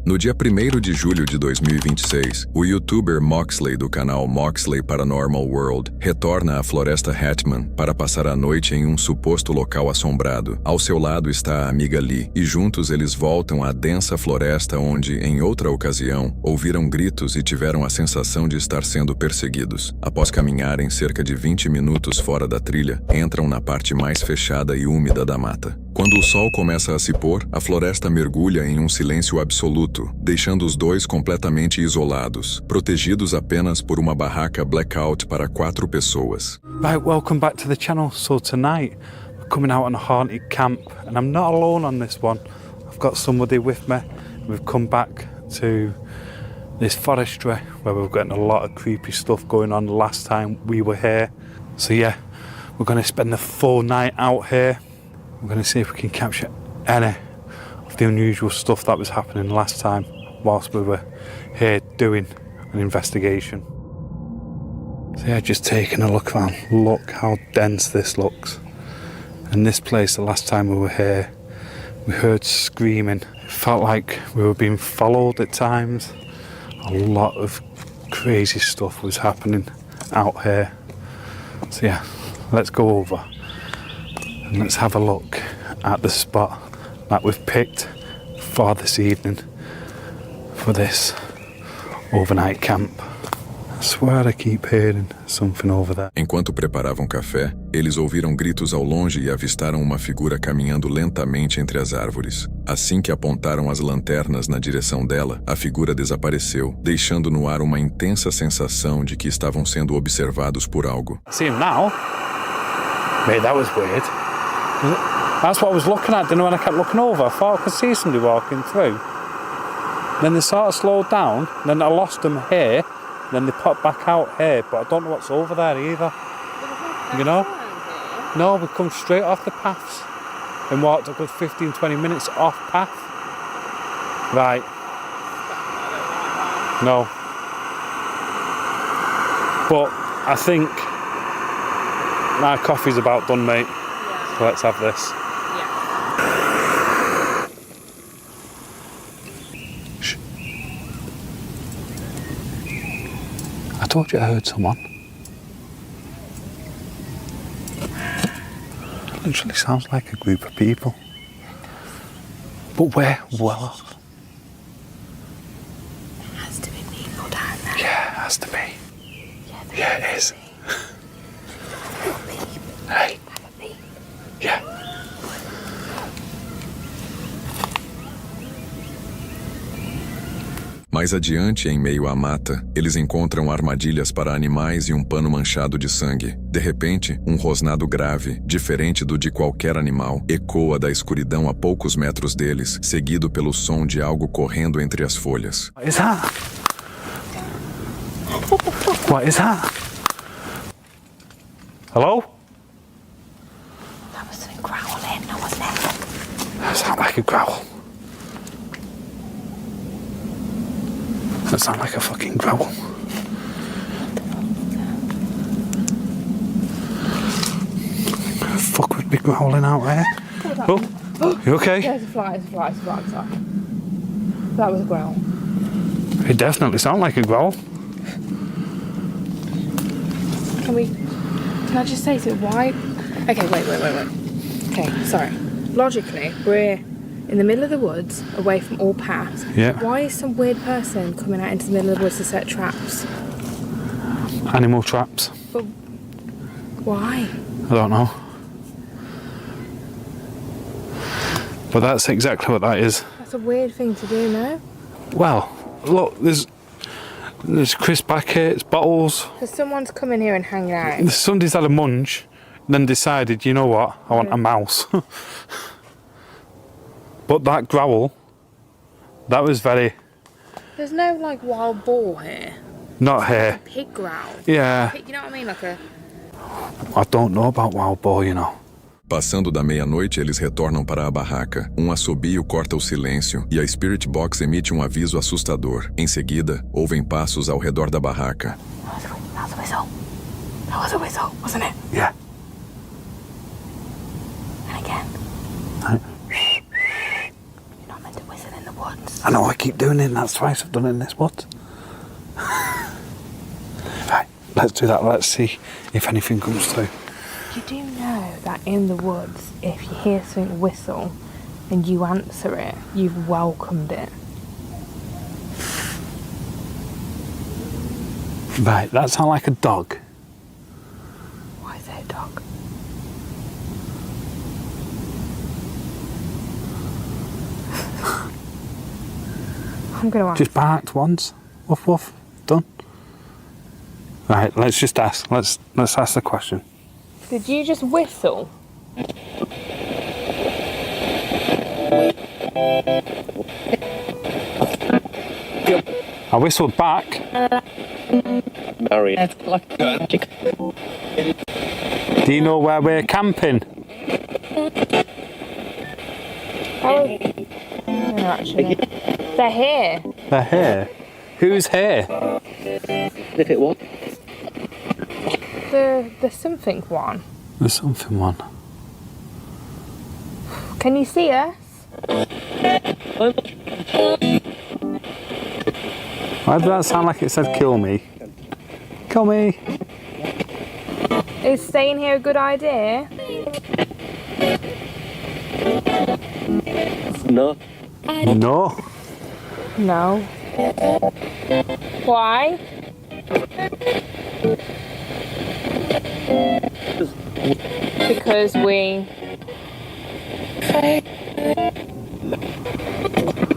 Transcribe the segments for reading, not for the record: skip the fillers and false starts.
No dia 1º de julho de 2026, o youtuber Moxley do canal Moxley Paranormal World retorna à Floresta Hatman para passar a noite em um suposto local assombrado. Ao seu lado está a amiga Lee, e juntos eles voltam à densa floresta onde, em outra ocasião, ouviram gritos e tiveram a sensação de estar sendo perseguidos. Após caminharem cerca de 20 minutos fora da trilha, entram na parte mais fechada e úmida da mata. Quando o sol começa a se pôr, a floresta mergulha em um silêncio absoluto, deixando os dois completamente isolados, protegidos apenas por uma barraca blackout para 4 pessoas. Right, welcome back to the channel. So tonight, we're coming out on a haunted camp, and I'm not alone on this one. I've got somebody with me. We've come back to this forestry where we've gotten a lot of creepy stuff going on the last time we were here. So yeah, we're going to spend the full night out here. We're going to see if we can capture any of the unusual stuff that was happening last time whilst we were here doing an investigation. So yeah, just taking a look around. Look how dense this looks. And this place, the last time we were here, we heard screaming. It felt like we were being followed at times. A lot of crazy stuff was happening out here. So yeah, let's go over. And let's have a look at the spot that we've picked for this evening for this overnight camp. I swear I keep hearing something over there. Enquanto preparavam café, eles ouviram gritos ao longe e avistaram uma figura caminhando lentamente entre as árvores. Assim que apontaram as lanternas na direção dela, a figura desapareceu, deixando no ar uma intensa sensação de que estavam sendo observados por algo. See him now? Mate, that was weird. That's what I was looking at, didn't know when I kept looking over. I thought I could see somebody walking through. Then they sort of slowed down, then I lost them here, then they popped back out here, but I don't know what's over there either. You know? No, we come straight off the paths and walked a good 15-20 minutes off path. Right. No. But I think my coffee's about done, mate. So let's have this. Shh. I told you I heard someone. It literally sounds like a group of people. But we're well off. It has to be people down there. Yeah, it has to be. Yeah, it is. Hey. Yeah. Mais adiante, em meio à mata, eles encontram armadilhas para animais e um pano manchado de sangue. De repente, um rosnado grave, diferente do de qualquer animal, ecoa da escuridão a poucos metros deles, seguido pelo som de algo correndo entre as folhas. What is that? What is that? Hello? That was something growling, wasn't it? That sounds like a growl. That sounds like a fucking growl. Fuck would be growling out there. Oh, you okay? Yeah, it's a fly, sorry. That was a growl. It definitely sounded like a growl. Can I just say something? Why? Okay, wait. Okay, sorry. Logically, we're in the middle of the woods, away from all paths. Yeah. Why is some weird person coming out into the middle of the woods to set traps? Animal traps. But why? I don't know. But that's exactly what that is. That's a weird thing to do, no? Well, look, there's crisp packets, bottles. Because someone's come in here and hanging out. Somebody's had a munch, then decided, you know what, I want a mouse. But that growl, that was very... There's no, like, wild boar here. Not here. Like a pig growl. Yeah. You know what I mean? Like a... I don't know about wild boar, you know. Passando da meia-noite, eles retornam para a barraca. Um assobio corta o silêncio e a Spirit Box emite um aviso assustador. Em seguida, ouvem passos ao redor da barraca. That was a whistle. That was a whistle, wasn't it? Yeah. And again. Right. You're not meant to whistle in the woods. woods. I know, I keep doing it, and that's twice I've done it in this woods. Right, let's do that. Let's see if anything comes through. You do know that in the woods, if you hear something whistle and you answer it, you've welcomed it. Right, that sounds like a dog. Why is it a dog? I'm gonna ask. Just barked once. Woof woof. Done. Right, let's just ask. Let's ask the question. Did you just whistle? I whistled back. Do you know where we're camping? Oh, no, actually. They're here. They're here. Who's here? If it was. The something one. There's something one. Can you see us? Why did that sound like it said kill me? Kill me. Is staying here a good idea? No. No. No. Why? Because we...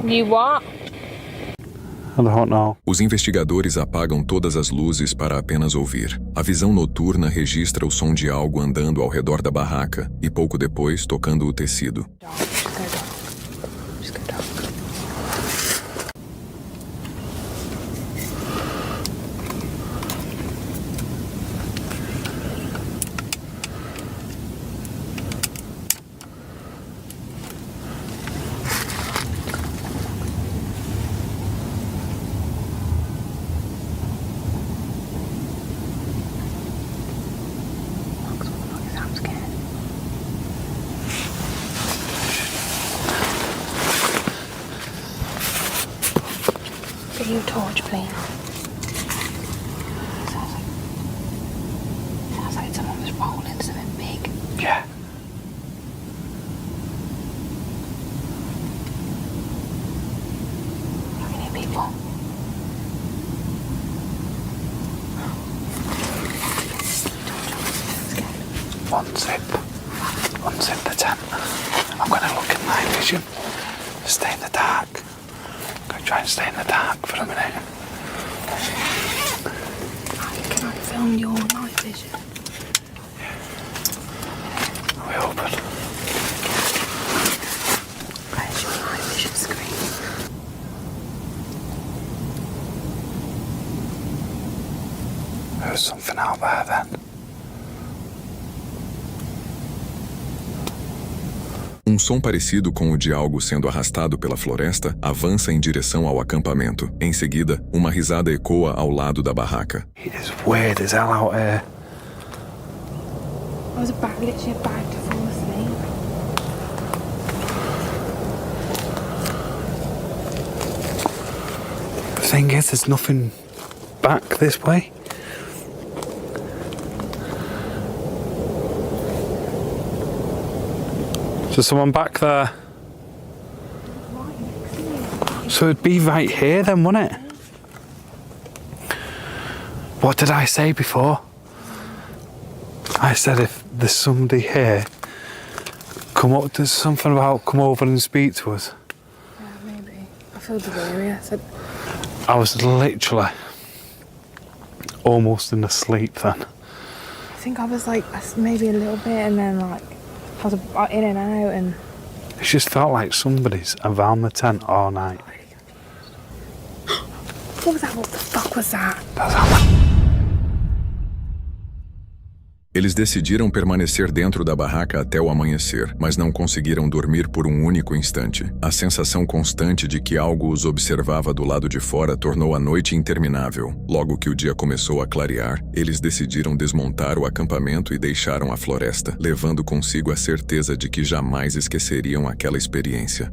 You what? I don't know. Os investigadores apagam todas as luzes para apenas ouvir. A visão noturna registra o som de algo andando ao redor da barraca e pouco depois tocando o tecido. Just go down. I'm scared. Get you a torch, please. Sounds like someone was rolling something big. Yeah. I can hear people. Unzip the tent. I'm going to look in night vision. Stay in the dark. I'm going to try and stay in the dark for a minute. Can I film your night vision? We open. Where's your night vision screen? There's something out there then. Um som parecido com o de algo sendo arrastado pela floresta avança em direção ao acampamento. Em seguida, uma risada ecoa ao lado da barraca. It is weird as hell out here. I was literally about to fall asleep. The thing is, there's nothing back this way. There's someone back there. So it'd be right here then, wouldn't it? What did I say before? I said if there's somebody here, come up, there's something about come over and speak to us. Yeah, maybe. I feel delirious. I was literally almost in a sleep then. I think I was like maybe a little bit, and then like I was in and out, and It just felt like somebody's around the tent all night. what was that? What the fuck was that? That's how Eles decidiram permanecer dentro da barraca até o amanhecer, mas não conseguiram dormir por um único instante. A sensação constante de que algo os observava do lado de fora tornou a noite interminável. Logo que o dia começou a clarear, eles decidiram desmontar o acampamento e deixaram a floresta, levando consigo a certeza de que jamais esqueceriam aquela experiência.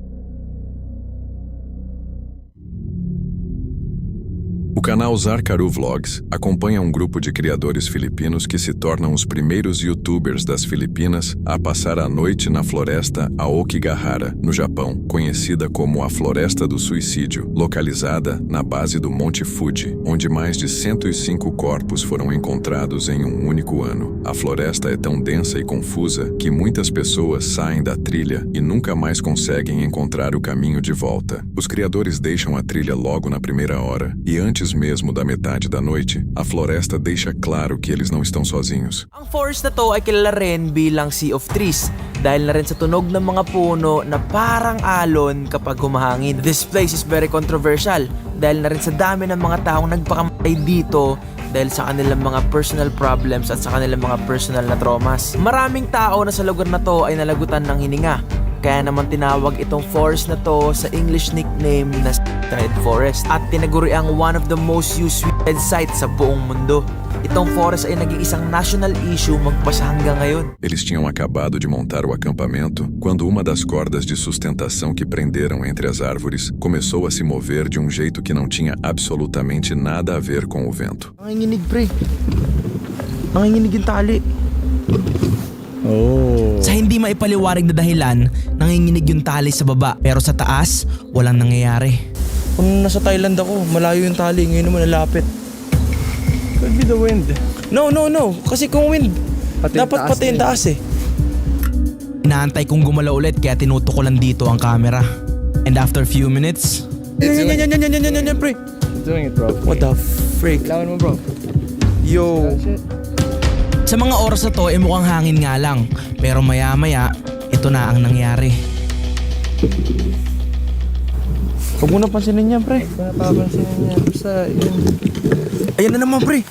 O canal Zarcaru Vlogs acompanha um grupo de criadores filipinos que se tornam os primeiros youtubers das Filipinas a passar a noite na floresta Aokigahara, no Japão, conhecida como a Floresta do Suicídio, localizada na base do Monte Fuji, onde mais de 105 corpos foram encontrados em um único ano. A floresta é tão densa e confusa que muitas pessoas saem da trilha e nunca mais conseguem encontrar o caminho de volta. Os criadores deixam a trilha logo na primeira hora e antes mesmo da metade da noite, a floresta deixa claro que eles não estão sozinhos. Ang forest na to ay kilala rin bilang Sea of Trees dahil na rin sa tunog ng mga puno na parang alon kapag humahangin. This place is very controversial dahil na rin sa dami ng mga taong nagpakamatay dito dahil sa kanilang mga personal problems at sa kanilang mga personal na traumas. Maraming tao na sa lugar na to ay nalagutan ng hininga. Kaya naman tinawag itong forest na to sa English nickname na Red Forest at tinaguriang one of the most used suicide sites sa buong mundo. Itong forest ay naging isang national issue magpasa hanggang ngayon. Eles tinham acabado de montar o acampamento quando uma das cordas de sustentação que prenderam entre as árvores começou a se mover de um jeito que não tinha absolutamente nada a ver com o vento. Nanginginig pre. Nanginginig yung tali. Oh. Sa hindi maipaliwanag na dahilan, nanginginig yung tali sa baba pero sa taas, walang nangyayari. Kung nasa Thailand ako, malayo yung tali, ngayon naman nalapit. Could be the wind. No. Kasi kung wind, dapat pati yung taas eh. Inaantay kong gumalaw ulit kaya tinutukulan dito ang camera. And after a few minutes, yan, pre. Doing it, bro. What the freak? Lawan mo, bro. Yo. Sa mga oras na to, mukhang hangin nga lang. Pero maya-maya, ito na ang nangyari. Huwag mo na pansinin niya, pre. Huwag mo na papansinin niya. Basta, yun. Ayan na naman, pre.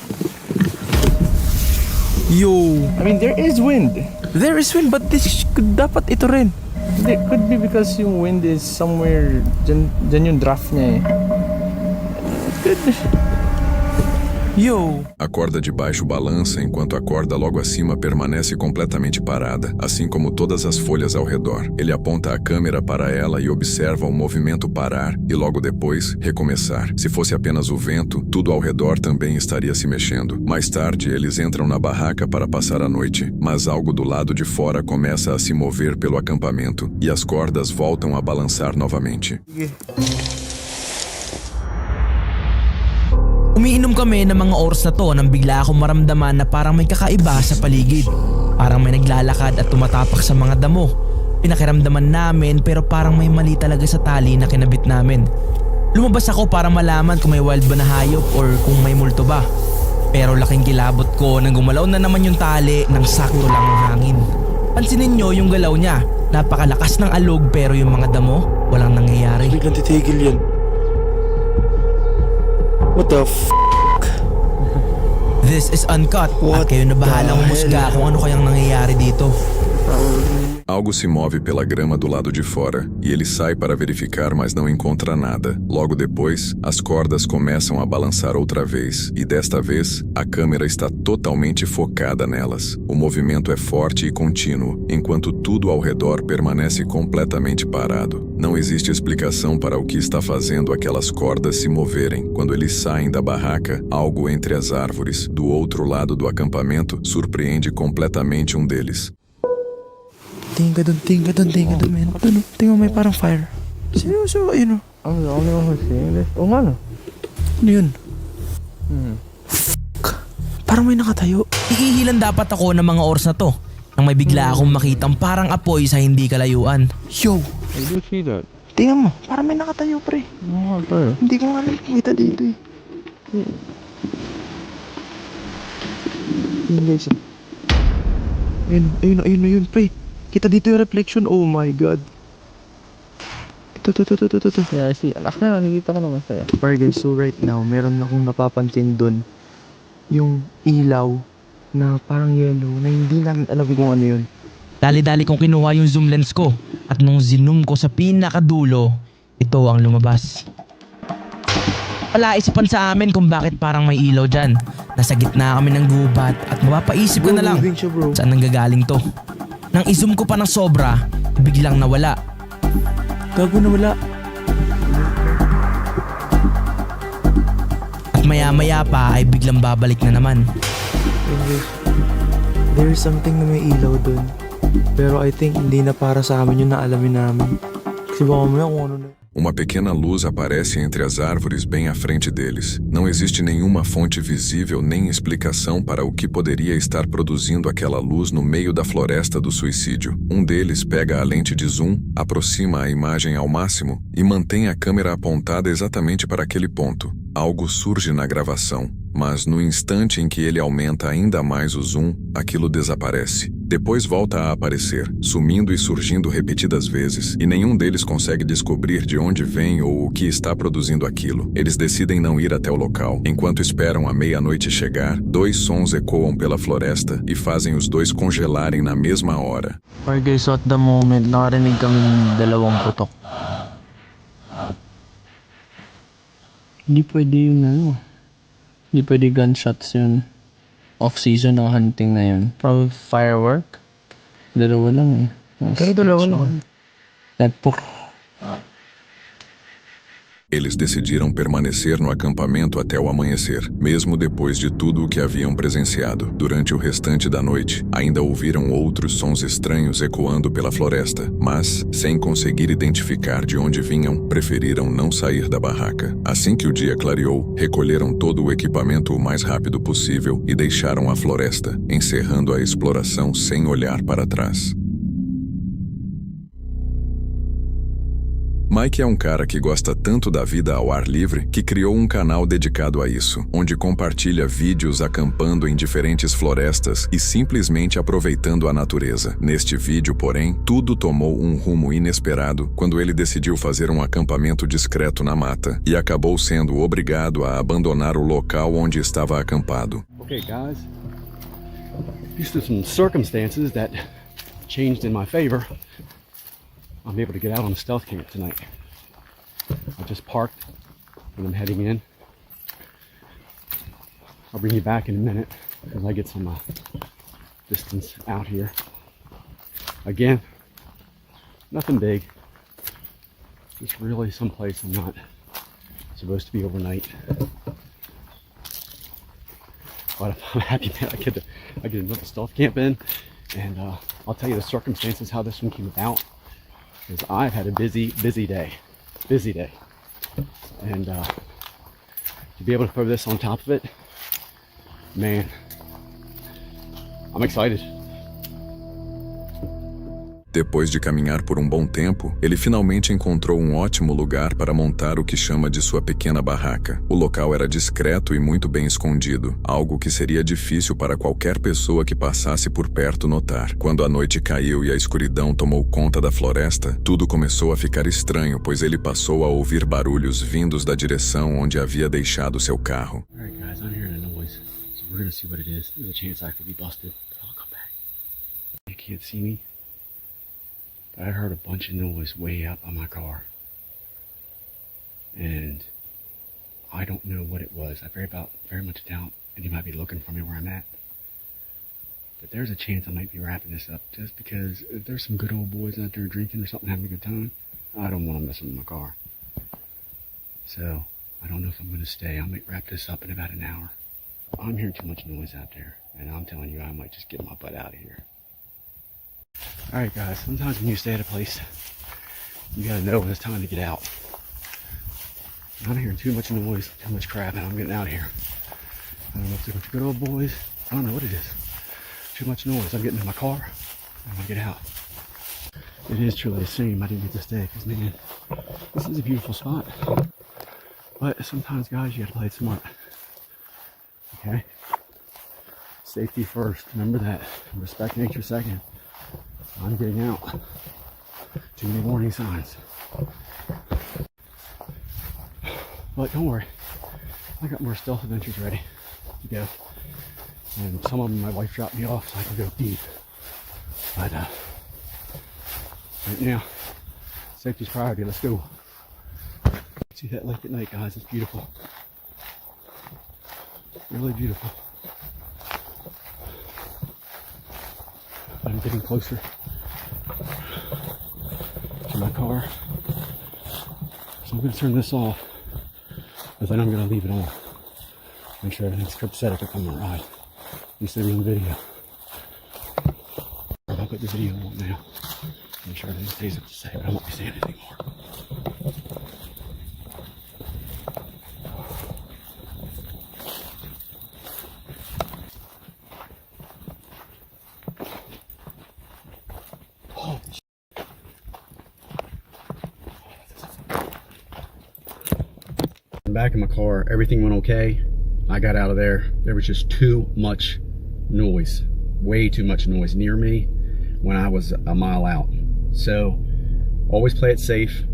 Yo. I mean, there is wind. There is wind, but this dapat ito rin. It could be because yung wind is somewhere, dyan yung draft niya eh. It could. Yo. A corda de baixo balança enquanto a corda logo acima permanece completamente parada, assim como todas as folhas ao redor. Ele aponta a câmera para ela e observa o movimento parar e logo depois recomeçar. Se fosse apenas o vento, tudo ao redor também estaria se mexendo. Mais tarde, eles entram na barraca para passar a noite, mas algo do lado de fora começa a se mover pelo acampamento e as cordas voltam a balançar novamente. Umiinom kami ng mga oras na to nang bigla akong maramdaman na parang may kakaiba sa paligid. Parang may naglalakad at tumatapak sa mga damo. Pinakiramdaman namin pero parang may mali talaga sa tali na kinabit namin. Lumabas ako para malaman kung may wild ba na hayop or kung may multo ba. Pero laking kilabot ko nang gumalaw na naman yung tali nang sakto lang ang hangin. Pansinin nyo yung galaw niya. Napakalakas ng alog pero yung mga damo walang nangyayari. Biglang titigil yan. What the f***? This is uncut at kayo na bahalang humusga kung ano kayang nangyayari dito. Algo se move pela grama do lado de fora e ele sai para verificar, mas não encontra nada. Logo depois, as cordas começam a balançar outra vez e desta vez, a câmera está totalmente focada nelas. O movimento é forte e contínuo, enquanto tudo ao redor permanece completamente parado. Não existe explicação para o que está fazendo aquelas cordas se moverem. Quando eles saem da barraca, algo entre as árvores, do outro lado do acampamento, surpreende completamente um deles. Tingga doon, man. Tingnan may parang fire. Seryoso, ayun o. I'm the only one who's seeing this. Oo nga no. Ano yun? Parang may nakatayo. Ikihilan dapat ako ng mga oras na to nang may bigla akong makitang parang apoy sa hindi kalayuan. Yo! I do see that. Tingnan mo, parang may nakatayo pre. Oo nga pre. Hindi ko nga nakikita dito eh. Yun guys. Ayun pre. Kita dito yung reflection. Oh my god. Ito. Yeah, I see. Actually, nakikita ko naman sa'yo. Pero guys, so right now, meron akong napapansin dun. Yung ilaw na parang yellow na hindi namin alam kung ano yun. Dali-dali kong kinuha yung zoom lens ko at nung zoom ko sa pinakadulo, ito ang lumabas. Palaisipan sa amin kung bakit parang may ilaw dyan. Nasa gitna kami ng gubat at mapapaisip ka na lang saan nanggagaling to. Nang i-zoom ko pa ng sobra, biglang nawala. Gago nawala. At maya-maya pa ay biglang babalik na naman. There's something na may ilaw dun. Pero I think hindi na para sa amin yung naalamin namin. Kasi baka mamaya kung ano na. Uma pequena luz aparece entre as árvores bem à frente deles. Não existe nenhuma fonte visível nem explicação para o que poderia estar produzindo aquela luz no meio da floresta do suicídio. Um deles pega a lente de zoom, aproxima a imagem ao máximo e mantém a câmera apontada exatamente para aquele ponto. Algo surge na gravação, mas no instante em que ele aumenta ainda mais o zoom, aquilo desaparece. Depois volta a aparecer, sumindo e surgindo repetidas vezes, e nenhum deles consegue descobrir de onde vem ou o que está produzindo aquilo. Eles decidem não ir até o local. Enquanto esperam a meia-noite chegar, 2 sons ecoam pela floresta e fazem os 2 congelarem na mesma hora. Okay guys, so at the moment, nakarinig kami ng 2 putok. Hindi pwede yung hindi pwede gunshots yun. Off-season ng hunting na yun. Probably firework. 2 lang eh. Pero 2 lang. Nagpuk. Eles decidiram permanecer no acampamento até o amanhecer, mesmo depois de tudo o que haviam presenciado. Durante o restante da noite, ainda ouviram outros sons estranhos ecoando pela floresta, mas, sem conseguir identificar de onde vinham, preferiram não sair da barraca. Assim que o dia clareou, recolheram todo o equipamento o mais rápido possível e deixaram a floresta, encerrando a exploração sem olhar para trás. Mike é um cara que gosta tanto da vida ao ar livre que criou um canal dedicado a isso, onde compartilha vídeos acampando em diferentes florestas e simplesmente aproveitando a natureza. Neste vídeo, porém, tudo tomou um rumo inesperado quando ele decidiu fazer um acampamento discreto na mata e acabou sendo obrigado a abandonar o local onde estava acampado. Okay, guys, due to some circumstances that changed in my favor, I'm able to get out on the stealth camp tonight. I just parked and I'm heading in. I'll bring you back in a minute as I get some distance out here. Again, nothing big. Just really someplace I'm not supposed to be overnight. But I'm happy that I get another stealth camp in, and I'll tell you the circumstances how this one came about. Because I've had a busy day, and to be able to throw this on top of it, man, I'm excited. Depois de caminhar por um bom tempo, ele finalmente encontrou um ótimo lugar para montar o que chama de sua pequena barraca. O local era discreto e muito bem escondido, algo que seria difícil para qualquer pessoa que passasse por perto notar. Quando a noite caiu e a escuridão tomou conta da floresta, tudo começou a ficar estranho, pois ele passou a ouvir barulhos vindos da direção onde havia deixado seu carro. Alright guys, I'm hearing a noise, so we're gonna see what it is. There's a chance I could be busted, but I'll come back. You can't see me, but I heard a bunch of noise way up on my car. And I don't know what it was. I very much doubt and you might be looking for me where I'm at. But there's a chance I might be wrapping this up just because if there's some good old boys out there drinking or something, having a good time, I don't want to mess with my car. So I don't know if I'm going to stay. I might wrap this up in about an hour. I'm hearing too much noise out there, and I'm telling you, I might just get my butt out of here. Alright guys, sometimes when you stay at a place, you gotta know when it's time to get out. I'm hearing too much noise, too much crap, and I'm getting out of here. I don't know if they're good old boys, I don't know what it is. Too much noise, I'm getting in my car, I'm gonna get out. It is truly a shame I didn't get to stay, because man, this is a beautiful spot. But sometimes guys, you gotta play it smart. Okay? Safety first, remember that. Respect nature second. I'm getting out. Too many warning signs. But don't worry, I got more stealth adventures ready to go. And some of them my wife dropped me off so I can go deep. But right now, safety's priority, let's go. See that lake at night, guys, it's beautiful. Really beautiful. I'm getting closer to my car, so I'm going to turn this off because I know I'm going to leave it on. Make sure everything's copacetic if I'm on ride. You see me on the video. I'll put the video on now. Make sure everything stays up to say, but I won't be saying anything more. Back in my car, everything went okay. I got out of there. There was just too much noise, way too much noise near me when I was a mile out. So always play it safe.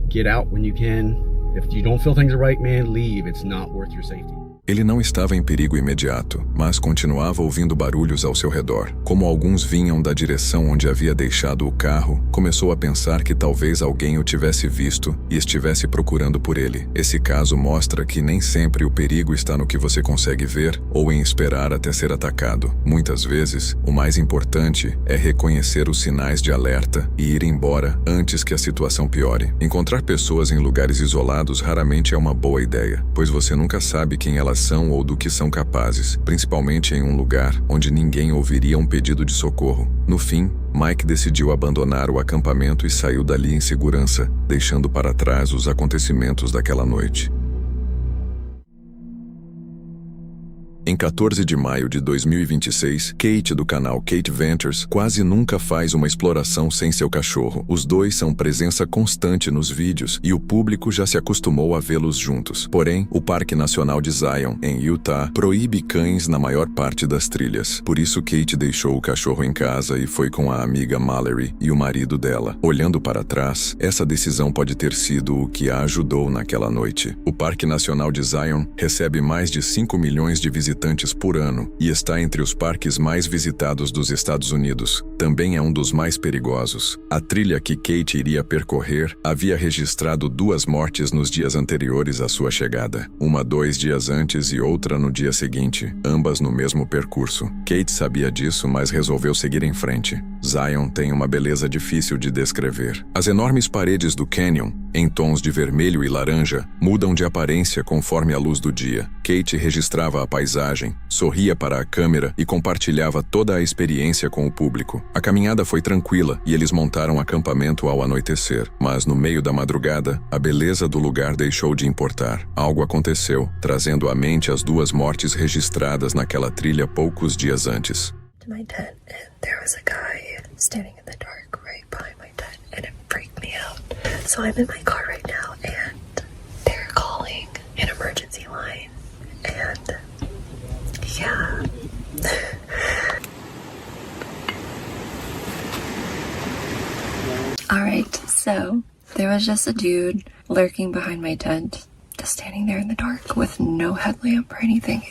Get out when you can. If you don't feel things are right, man, leave. It's not worth your safety. Ele não estava em perigo imediato, mas continuava ouvindo barulhos ao seu redor. Como alguns vinham da direção onde havia deixado o carro, começou a pensar que talvez alguém o tivesse visto e estivesse procurando por ele. Esse caso mostra que nem sempre o perigo está no que você consegue ver ou em esperar até ser atacado. Muitas vezes, o mais importante é reconhecer os sinais de alerta e ir embora antes que a situação piore. Encontrar pessoas em lugares isolados raramente é uma boa ideia, pois você nunca sabe quem elas são ou do que são capazes, principalmente em um lugar onde ninguém ouviria um pedido de socorro. No fim, Mike decidiu abandonar o acampamento e saiu dali em segurança, deixando para trás os acontecimentos daquela noite. Em 14 de maio de 2026, Kate, do canal Kate Ventures, quase nunca faz uma exploração sem seu cachorro. Os dois são presença constante nos vídeos e o público já se acostumou a vê-los juntos. Porém, o Parque Nacional de Zion, em Utah, proíbe cães na maior parte das trilhas. Por isso, Kate deixou o cachorro em casa e foi com a amiga Mallory e o marido dela. Olhando para trás, essa decisão pode ter sido o que a ajudou naquela noite. O Parque Nacional de Zion recebe mais de 5 milhões de visitantes por ano e está entre os parques mais visitados dos Estados Unidos. Também é um dos mais perigosos. A trilha que Kate iria percorrer havia registrado 2 mortes nos dias anteriores à sua chegada. Uma 2 dias antes e outra no dia seguinte, ambas no mesmo percurso. Kate sabia disso, mas resolveu seguir em frente. Zion tem uma beleza difícil de descrever. As enormes paredes do canyon, em tons de vermelho e laranja, mudam de aparência conforme a luz do dia. Kate registrava a paisagem, sorria para a câmera e compartilhava toda a experiência com o público. A caminhada foi tranquila e eles montaram acampamento ao anoitecer. Mas no meio da madrugada, a beleza do lugar deixou de importar. Algo aconteceu, trazendo à mente as 2 mortes registradas naquela trilha poucos dias antes. My tent, and there was a guy standing in the dark right behind my tent, and it freaked me out. So I'm in my car right now, and they're calling an emergency line, and yeah. Alright, so there was just a dude lurking behind my tent, just standing there in the dark with no headlamp or anything.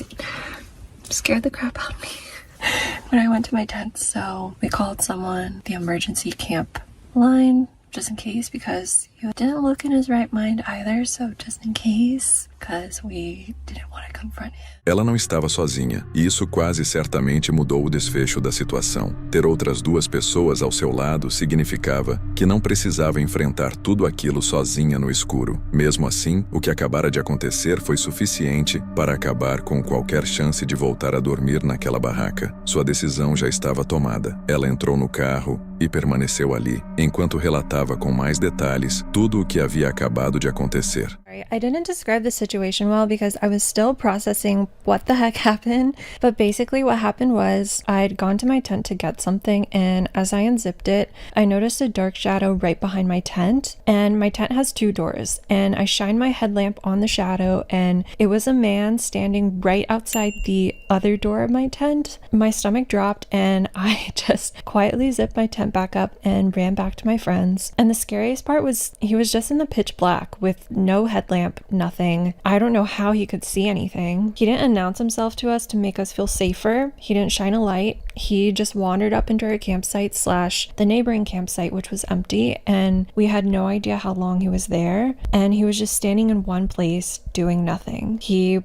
It scared the crap out of me when I went to my tent, so we called someone, the emergency camp line, just in case, because he didn't look in his right mind either, so just in case, because we didn't want to confront him. Ela não estava sozinha, e isso quase certamente mudou o desfecho da situação. Ter outras 2 pessoas ao seu lado significava que não precisava enfrentar tudo aquilo sozinha no escuro. Mesmo assim, o que acabara de acontecer foi suficiente para acabar com qualquer chance de voltar a dormir naquela barraca. Sua decisão já estava tomada. Ela entrou no carro e permaneceu ali, enquanto relatava com mais detalhes tudo o que havia acabado de acontecer. I didn't describe the situation well because I was still processing what the heck happened, but basically what happened was I'd gone to my tent to get something, and as I unzipped it, I noticed a dark shadow right behind my tent, and my tent has 2 doors, and I shined my headlamp on the shadow, and it was a man standing right outside the other door of my tent. My stomach dropped, and I just quietly zipped my tent back up and ran back to my friends. And the scariest part was he was just in the pitch black with no headlamp, nothing. I don't know how he could see anything. He didn't announce himself to us to make us feel safer. He didn't shine a light. He just wandered up into our campsite / the neighboring campsite, which was empty, and we had no idea how long he was there. And he was just standing in one place doing nothing. He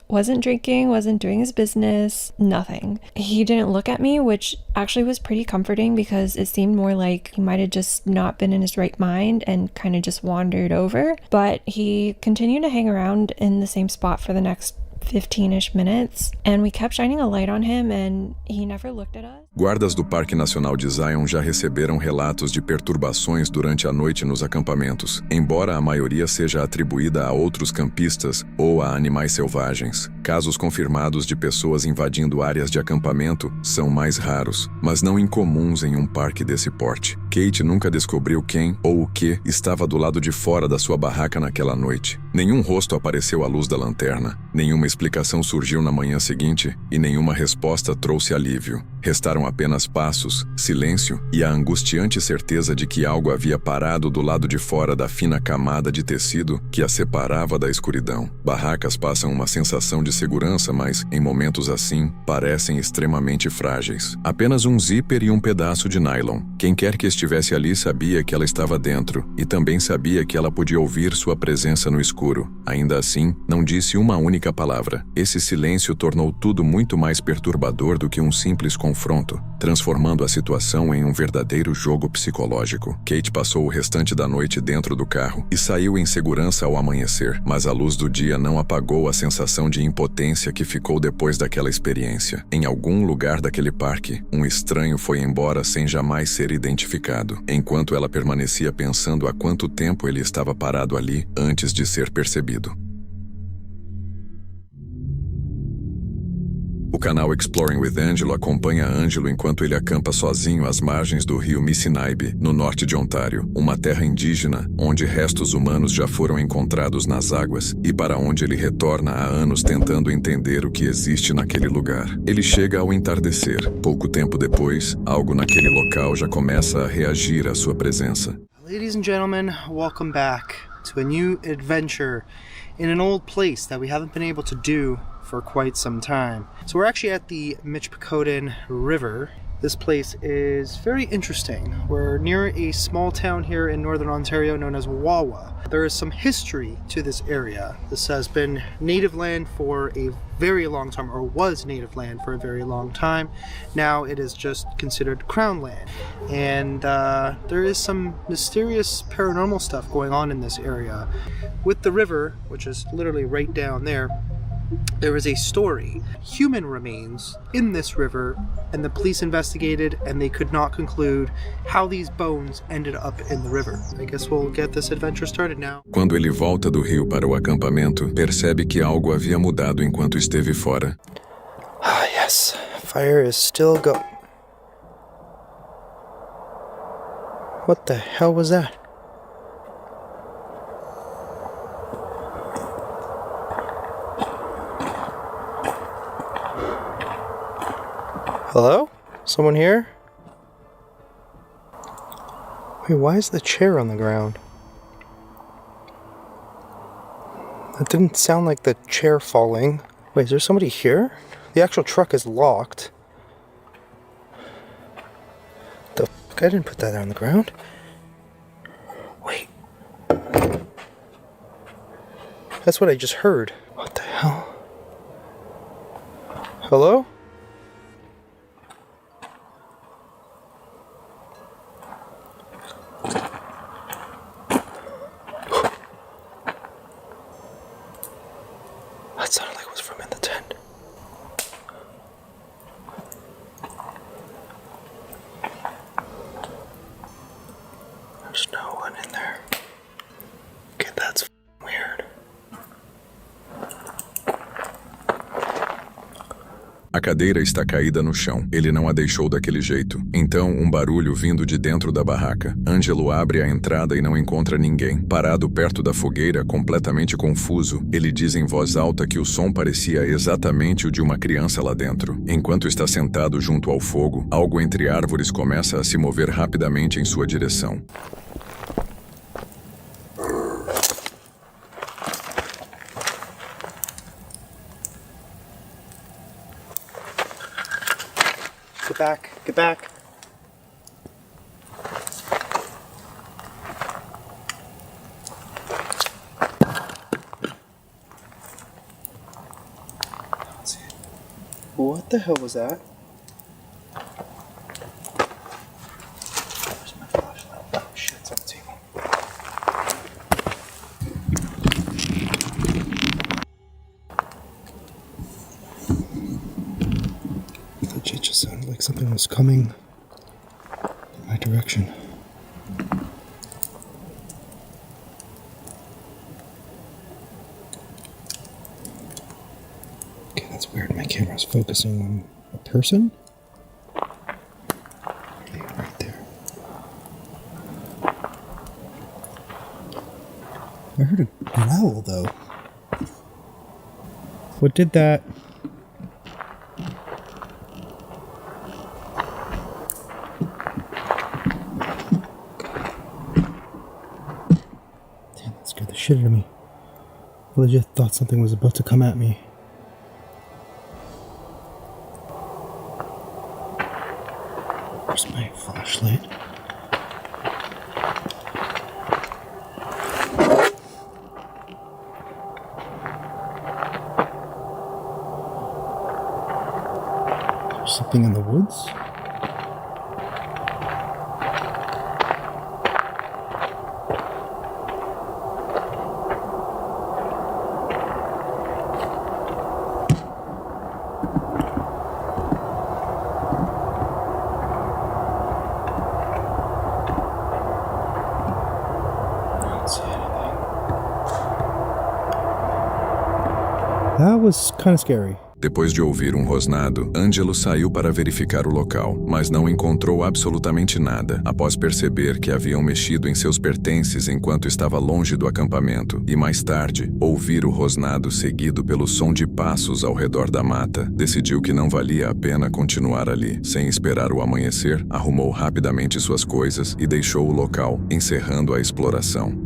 wasn't drinking, wasn't doing his business, nothing. He didn't look at me, which actually was pretty comforting because it seemed more like he might have just not been in his right mind and kind of just wandered over. But he continued to hang around in the same spot for the next 15-ish minutes, and we kept shining a light on him and he never looked at us. Guardas do Parque Nacional de Zion já receberam relatos de perturbações durante a noite nos acampamentos, embora a maioria seja atribuída a outros campistas ou a animais selvagens. Casos confirmados de pessoas invadindo áreas de acampamento são mais raros, mas não incomuns em um parque desse porte. Kate nunca descobriu quem ou o que estava do lado de fora da sua barraca naquela noite. Nenhum rosto apareceu à luz da lanterna, nenhuma explicação surgiu na manhã seguinte e nenhuma resposta trouxe alívio. Restaram apenas passos, silêncio e a angustiante certeza de que algo havia parado do lado de fora da fina camada de tecido que a separava da escuridão. Barracas passam uma sensação de segurança, mas, em momentos assim, parecem extremamente frágeis. Apenas um zíper e um pedaço de nylon. Quem quer que estivesse ali sabia que ela estava dentro e também sabia que ela podia ouvir sua presença no escuro. Ainda assim, não disse uma única palavra. Esse silêncio tornou tudo muito mais perturbador do que um simples confronto, transformando a situação em um verdadeiro jogo psicológico. Kate passou o restante da noite dentro do carro e saiu em segurança ao amanhecer, mas a luz do dia não apagou a sensação de impotência que ficou depois daquela experiência. Em algum lugar daquele parque, um estranho foi embora sem jamais ser identificado, enquanto ela permanecia pensando há quanto tempo ele estava parado ali antes de ser percebido. O canal Exploring with Angelo acompanha Angelo enquanto ele acampa sozinho às margens do rio Mississippi, no norte de Ontário, uma terra indígena onde restos humanos já foram encontrados nas águas e para onde ele retorna há anos tentando entender o que existe naquele lugar. Ele chega ao entardecer. Pouco tempo depois, algo naquele local já começa a reagir à sua presença. Ladies and gentlemen, welcome back to a new adventure in an old place that we haven't been able to do for quite some time. So we're actually at the Michipicoten River. This place is very interesting. We're near a small town here in northern Ontario known as Wawa. There is some history to this area. This has been native land for a very long time, or was native land for a very long time. Now it is just considered crown land. And there is some mysterious paranormal stuff going on in this area. With the river, which is literally right down there, there is a story. Human remains in this river, and the police investigated and they could not conclude how these bones ended up in the river. I guess we'll get this adventure started now. Quando ele volta do rio para o acampamento, percebe que algo havia mudado enquanto esteve fora. Ah, yes. Fire is still going. What the hell was that? Hello? Someone here? Wait, why is the chair on the ground? That didn't sound like the chair falling. Wait, is there somebody here? The actual truck is locked. The fuck? I didn't put that on the ground. Wait. That's what I just heard. What the hell? Hello? That sounded like it was from in the tent. There's no one in there. Okay, that's weird. A cadeira está caída no chão. Ele não a deixou daquele jeito. Então, um barulho vindo de dentro da barraca. Angelo abre a entrada e não encontra ninguém. Parado perto da fogueira, completamente confuso, ele diz em voz alta que o som parecia exatamente o de uma criança lá dentro. Enquanto está sentado junto ao fogo, algo entre árvores começa a se mover rapidamente em sua direção. Get back, get back. What the hell was that? Where's my flashlight? Oh shit, it's on the table. just sounded like something was coming in my direction. Okay, that's weird. My camera's focusing on a person. Okay, right there. I heard a growl, though. What did that? Damn, that scared the shit out of me. I legit thought something was about to come at me. Where's my flashlight? Something in the woods? I don't see anything. That was kind of scary. Depois de ouvir um rosnado, Ângelo saiu para verificar o local, mas não encontrou absolutamente nada, após perceber que haviam mexido em seus pertences enquanto estava longe do acampamento, e mais tarde, ouvir o rosnado seguido pelo som de passos ao redor da mata, decidiu que não valia a pena continuar ali. Sem esperar o amanhecer, arrumou rapidamente suas coisas e deixou o local, encerrando a exploração.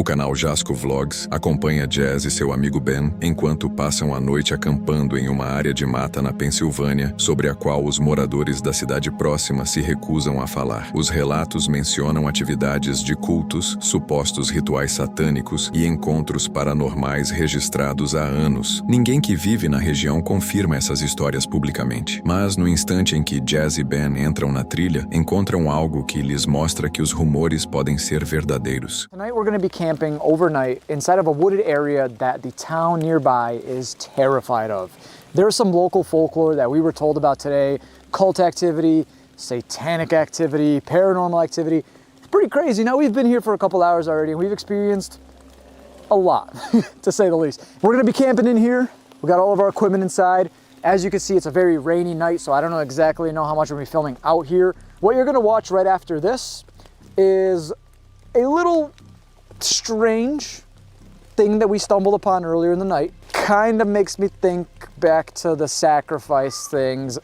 O canal Jasco Vlogs acompanha Jazz e seu amigo Ben enquanto passam a noite acampando em uma área de mata na Pensilvânia, sobre a qual os moradores da cidade próxima se recusam a falar. Os relatos mencionam atividades de cultos, supostos rituais satânicos e encontros paranormais registrados há anos. Ninguém que vive na região confirma essas histórias publicamente, mas no instante em que Jazz e Ben entram na trilha, encontram algo que lhes mostra que os rumores podem ser verdadeiros. Tonight we're going to be camping overnight inside of a wooded area that the town nearby is terrified of. There's some local folklore that we were told about today, cult activity, satanic activity, paranormal activity. It's pretty crazy. Now we've been here for a couple hours already and we've experienced a lot, to say the least. We're gonna be camping in here. We got all of our equipment inside. As you can see, it's a very rainy night, so I don't exactly know how much we're gonna be filming out here. What you're gonna watch right after this is a little strange thing that we stumbled upon earlier in the night. Kind of makes me think back to the sacrifice things.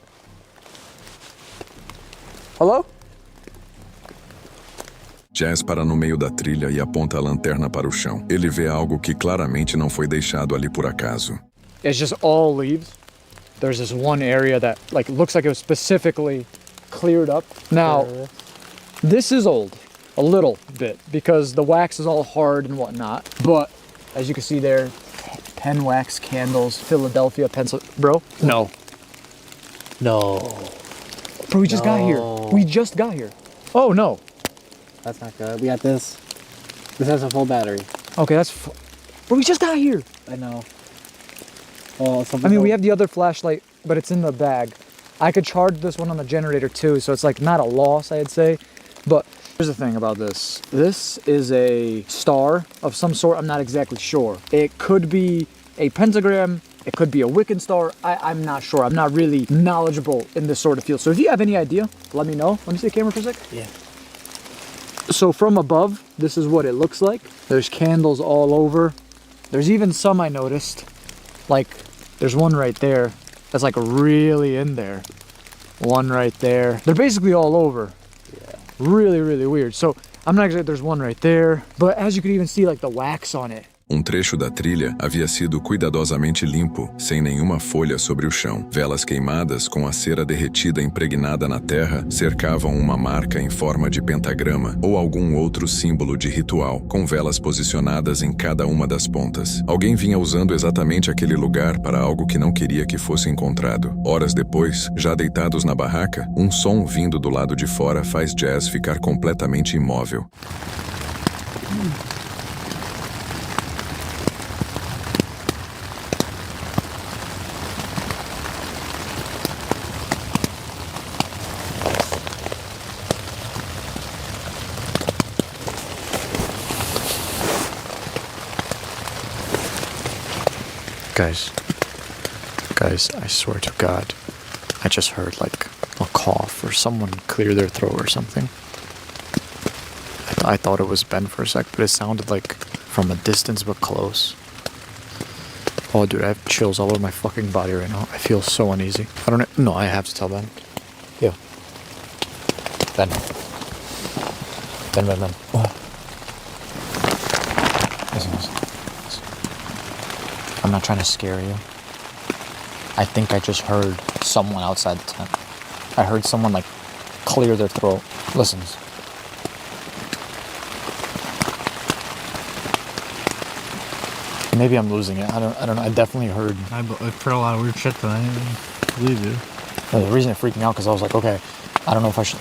Hello? Jazz para no meio da trilha e aponta a lanterna para o chão. Ele vê algo que claramente não foi deixado ali por acaso. It's just all leaves. There's this one area that looks like it was specifically cleared up. Now, this is old. A little bit, because the wax is all hard and whatnot. But, as you can see there, 10 wax candles, Philadelphia, Pennsylvania. Bro? No. No. Bro, we just got here. We just got here. Oh, no. That's not good. We got this. This has a full battery. Okay, bro, we just got here. I know. Well, I mean, we have the other flashlight, but it's in the bag. I could charge this one on the generator too, so it's not a loss, I'd say. But here's the thing about this. This is a star of some sort. I'm not exactly sure. It could be a pentagram. It could be a Wiccan star. I'm not sure. I'm not really knowledgeable in this sort of field. So if you have any idea, let me know. Let me see the camera for a sec. Yeah. So from above, this is what it looks like. There's candles all over. There's even some I noticed. There's one right there that's really in there. One right there. They're basically all over. Really, really weird. So I'm not exactly, there's one right there, but as you can even see the wax on it. Trecho da trilha havia sido cuidadosamente limpo, sem nenhuma folha sobre o chão. Velas queimadas com a cera derretida impregnada na terra cercavam uma marca em forma de pentagrama ou algum outro símbolo de ritual, com velas posicionadas em cada uma das pontas. Alguém vinha usando exatamente aquele lugar para algo que não queria que fosse encontrado. Horas depois, já deitados na barraca, um som vindo do lado de fora faz Jazz ficar completamente imóvel. Guys, I swear to God, I just heard like a cough or someone clear their throat or something. I thought it was Ben for a sec, but it sounded like from a distance but close. Oh, dude, I have chills all over my fucking body right now. I feel so uneasy. I don't know. No, I have to tell Ben. Yeah. Ben. Ben. What? Listen. I'm not trying to scare you. I think I just heard someone outside the tent. I heard someone like clear their throat. Listen. Maybe I'm losing it. I don't know. I definitely heard. I've heard a lot of weird shit tonight. I believe you. The reason it freaked me out because I was like, okay, I don't know if I should.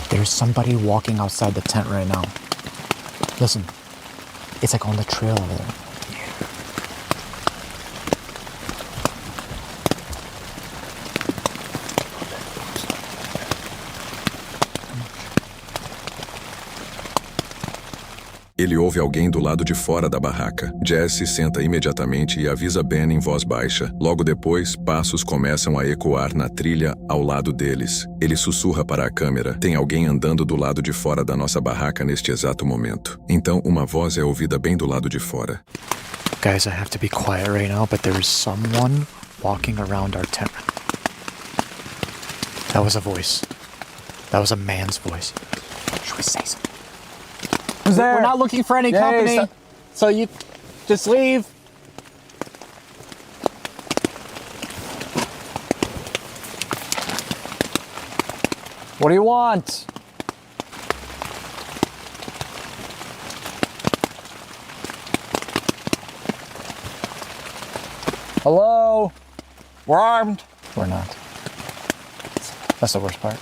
There's somebody walking outside the tent right now. Listen, it's like on the trail over there. Ele ouve alguém do lado de fora da barraca. Jazz se senta imediatamente e avisa Ben em voz baixa. Logo depois, passos começam a ecoar na trilha ao lado deles. Ele sussurra para a câmera. Tem alguém andando do lado de fora da nossa barraca neste exato momento. Então, uma voz é ouvida bem do lado de fora. Guys, I have to be quiet right now, but there is someone walking around our tent. That was a voice. That was a man's voice. Should we say something? Who's there? We're not looking for any company. So you just leave. What do you want? Hello? We're armed. We're not. That's the worst part.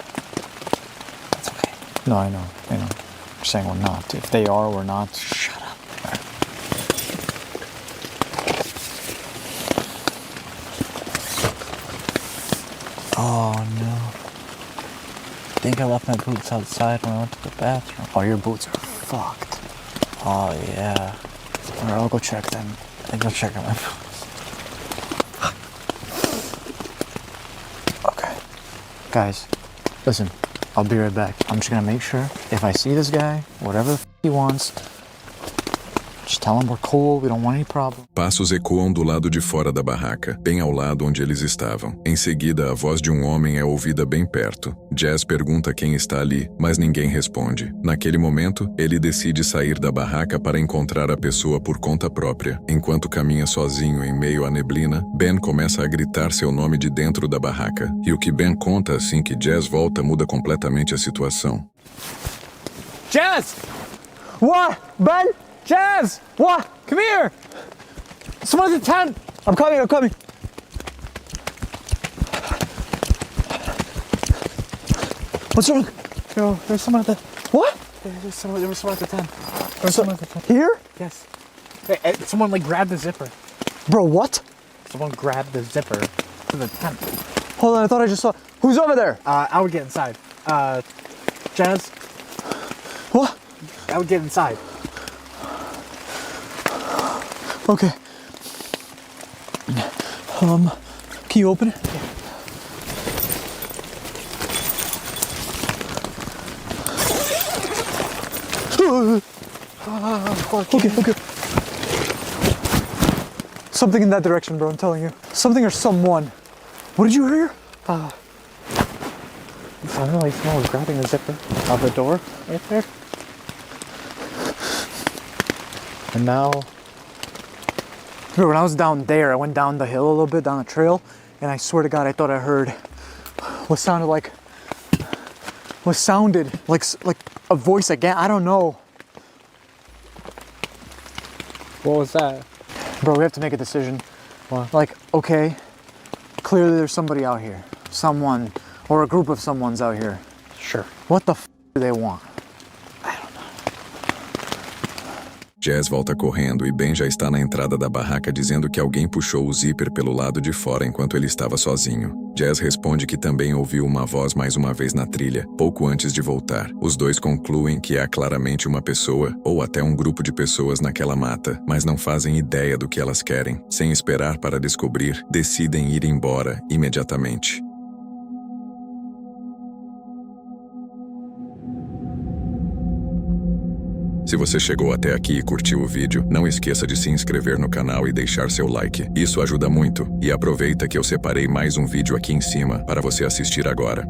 That's okay. No, I know. I'm saying we're not. If they are, we're not. Shut up. Right. Oh no. I think I left my boots outside when I went to the bathroom. Oh, your boots are fucked. Oh yeah. Alright, I'll go check them. I think I'll check out my boots. Okay. Guys, listen. I'll be right back. I'm just gonna make sure if I see this guy, whatever the he wants, just tell him we're cool, we don't want any problem. Passos ecoam do lado de fora da barraca, bem ao lado onde eles estavam. Em seguida, a voz de um homem é ouvida bem perto. Jazz pergunta quem está ali, mas ninguém responde. Naquele momento, ele decide sair da barraca para encontrar a pessoa por conta própria. Enquanto caminha sozinho em meio à neblina, Ben começa a gritar seu nome de dentro da barraca. E o que Ben conta assim que Jazz volta muda completamente a situação. Jazz! What? Ben? Jazz! What? Come here! Someone's in the tent! I'm coming! What's wrong? No, there's someone at the... What? There was someone at the tent. Here? Yes. Hey, someone like grabbed the zipper. Bro, what? Someone grabbed the zipper to the tent. Hold on, I thought I just saw... Who's over there? I would get inside. Jazz? What? I would get inside. Okay. Can you open it? Yeah. Okay. Something in that direction, bro, I'm telling you. Something or someone. What did you hear? I don't know, like someone was grabbing the zipper of the door right there. And now... When I was down there, I went down the hill a little bit, down the trail, and I swear to God, I thought I heard what sounded like a voice again. I don't know. What was that? Bro, we have to make a decision. What? Like, okay, Clearly there's somebody out here. Someone, or a group of someone's out here. Sure. What the do they want? Jazz volta correndo e Ben já está na entrada da barraca dizendo que alguém puxou o zíper pelo lado de fora enquanto ele estava sozinho. Jazz responde que também ouviu uma voz mais uma vez na trilha, pouco antes de voltar. Os dois concluem que há claramente uma pessoa, ou até um grupo de pessoas naquela mata, mas não fazem ideia do que elas querem. Sem esperar para descobrir, decidem ir embora imediatamente. Se você chegou até aqui e curtiu o vídeo, não esqueça de se inscrever no canal e deixar seu like. Isso ajuda muito. E aproveita que eu separei mais um vídeo aqui em cima para você assistir agora.